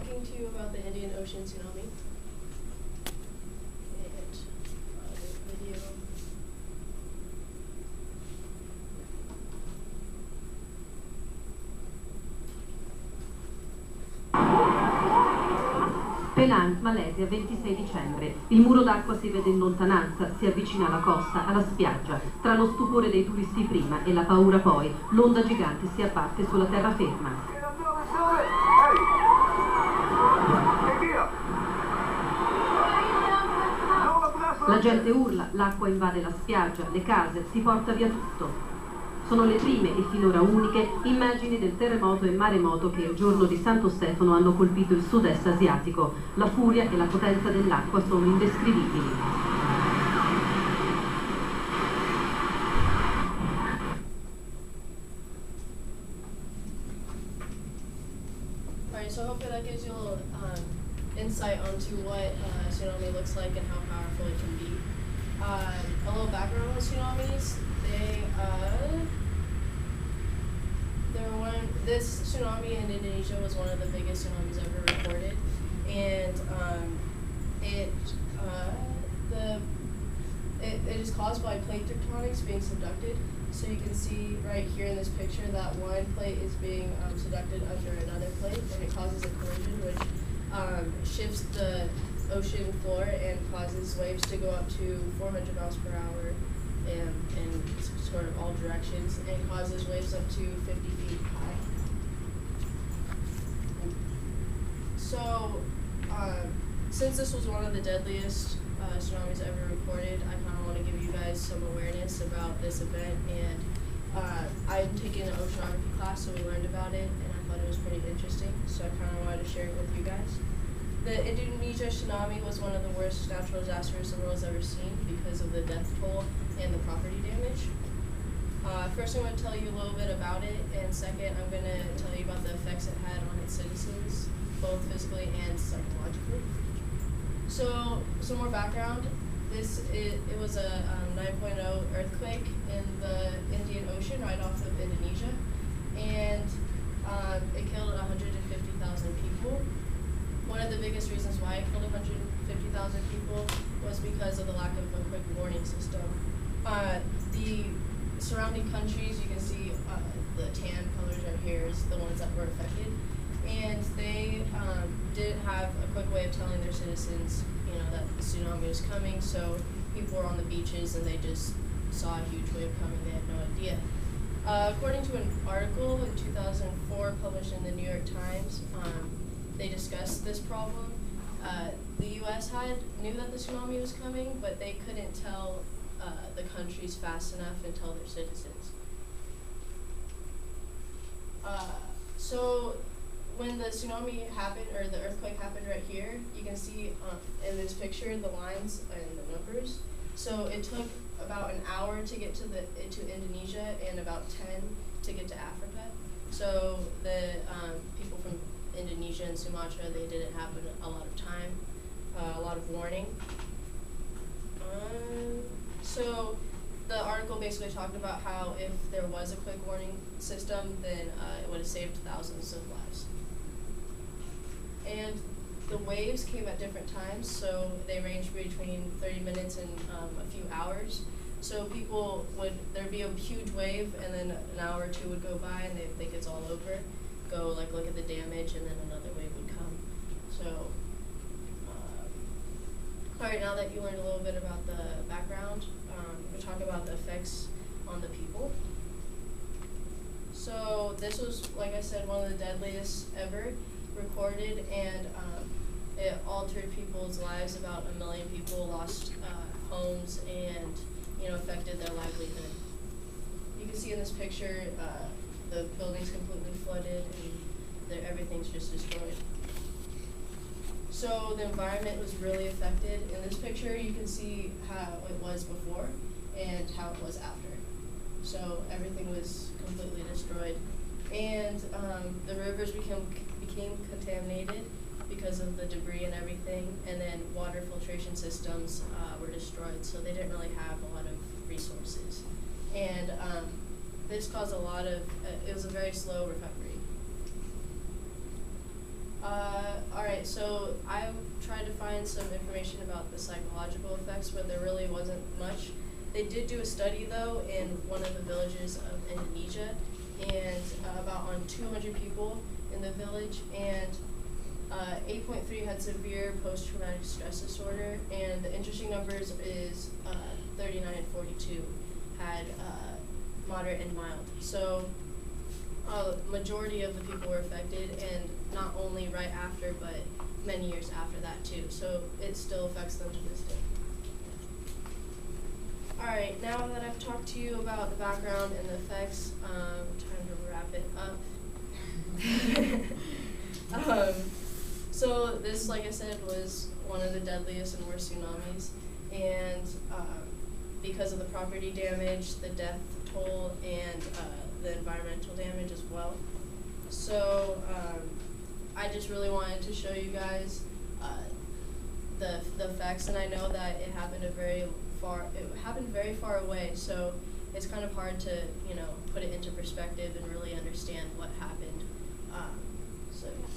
talking to you about the Indian Ocean tsunami. And the video. Penang, Malesia, 26 dicembre. Il muro d'acqua si vede in lontananza, si avvicina alla costa, alla spiaggia. Tra lo stupore dei turisti prima e la paura poi, l'onda gigante si abbatte sulla terraferma. La gente urla, l'acqua invade la spiaggia, le case, si porta via tutto. Sono le prime e finora uniche immagini del terremoto e maremoto che il giorno di Santo Stefano hanno colpito il sud-est asiatico. La furia e la potenza dell'acqua sono indescrivibili. Alright, so hopefully that gives you a little insight onto what tsunami looks like and how powerful it can be. A little background on tsunamis. This tsunami in Indonesia was one of the biggest tsunamis ever recorded, and it is caused by plate tectonics being subducted. So you can see right here in this picture that one plate is being subducted under another plate, and it causes a collision which shifts the ocean floor and causes waves to go up to 400 miles per hour in sort of all directions, and causes waves up to 50 feet high. So, since this was one of the deadliest tsunamis ever recorded, I kind of want to give you guys some awareness about this event. And I'm taking an oceanography class, so we learned about it, and I thought it was pretty interesting. So I kind of wanted to share it with you guys. The Indonesia tsunami was one of the worst natural disasters the world's ever seen because of the death toll and the property damage. First, I'm going to tell you a little bit about it, and second, I'm going to tell you about the effects it had on its citizens, both physically and psychologically. So, some more background. It was a 9.0 earthquake in the Indian Ocean right off of Indonesia, and it killed 150,000 people. One of the biggest reasons why it killed 150,000 people was because of the lack of a quick warning system. The surrounding countries, you can see the tan colors right here is the ones that were affected, and they didn't have a quick way of telling their citizens, that the tsunami was coming. So people were on the beaches and they just saw a huge wave coming. They had no idea. According to an article in 2004 published in the New York Times, they discussed this problem. The U.S. knew that the tsunami was coming, but they couldn't tell the countries fast enough and tell their citizens. So when the tsunami happened, or the earthquake happened right here, you can see in this picture the lines and the numbers. So it took about an hour to get to Indonesia and about 10 to get to Africa. So the people from Indonesia and Sumatra, they didn't have a lot of time, a lot of warning. So the article basically talked about how if there was a quick warning system, then it would have saved thousands of lives. And the waves came at different times, so they ranged between 30 minutes and a few hours. So people there'd be a huge wave, and then an hour or two would go by, and they'd think it's all over, go look at the damage, and then another wave would come. So, all right, now that you learned a little bit about the background, we'll talk about the effects on the people. So this was, like I said, one of the deadliest ever recorded, and it altered people's lives. About 1 million people lost homes and affected their livelihood. You can see in this picture the building's completely flooded and everything's just destroyed. So the environment was really affected. In this picture you can see how it was before and how it was after. So everything was completely destroyed, and the rivers became contaminated because of the debris and everything, and then water filtration systems were destroyed, so they didn't really have a lot of resources. And this caused it was a very slow recovery. Alright, so I tried to find some information about the psychological effects, but there really wasn't much. They did do a study though in one of the villages of Indonesia, and about on 200 people in the village, and 8.3 had severe post-traumatic stress disorder, and the interesting numbers is 39 and 42 had moderate and mild. So majority of the people were affected, and not only right after, but many years after that too. So it still affects them to this day. Alright, now that I've talked to you about the background and the effects, I'm trying to wrap it up. So this, like I said, was one of the deadliest and worst tsunamis, and because of the property damage, the death toll, and the environmental damage as well. So I just really wanted to show you guys the effects, and I know that it happened very far away, so it's kind of hard to, you know, put it into perspective and really understand what happened. So yeah.